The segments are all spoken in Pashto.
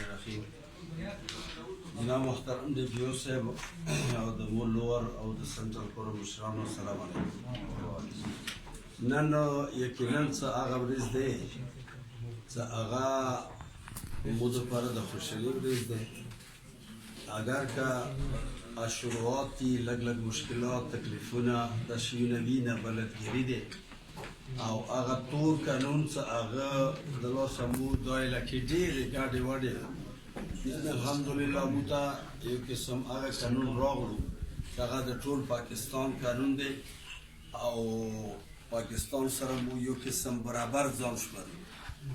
الرحیم. جناب محترم ډیپیو صاحب او د لوور او د سنټرل کور مشرانو السلام علیکم. نن یقینا څه هغه ورځ دی څه هغه مو دپاره د خوشحالۍ ورځ دی. اگر که شروعات دي لږ لږ مشکلات تکلیفونه دا شیونه وي نه بلدګري دی او هغه تور قانون څه هغه د لاسه مو دا علاقې ډېرې ګاډې واډې الحمدلله مو ته یو قسم هغه قانون راغلو چې هغه د ټول پاکستان قانون دی او پاکستان سره مو یو قسم برابر ځان شمارو.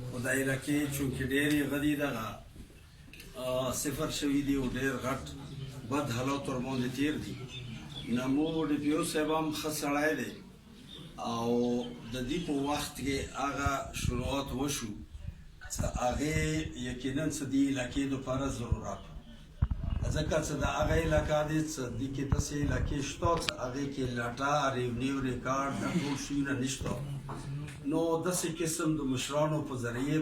خو دا علاقې چونکې ډېرې غدي دغه صفر شوي دي او ډېر غټ بد حالات ورباندې تېر دي. نه مو ډیپیو صاحب هم ښه سړی دی او د دې په وخت کې هغه شروعات وشو څه هغې یقینا څه دې علاقې دپاره ضرورت ځکه څه د هغه علاقه دی څه دې کې داسې علاقې شته څه هغې کې لټه ریونیو ریکارډ دا ټول شیونه نشته. نو داسې قسم د مشرانو په ذریعې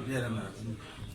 ډېره مننه.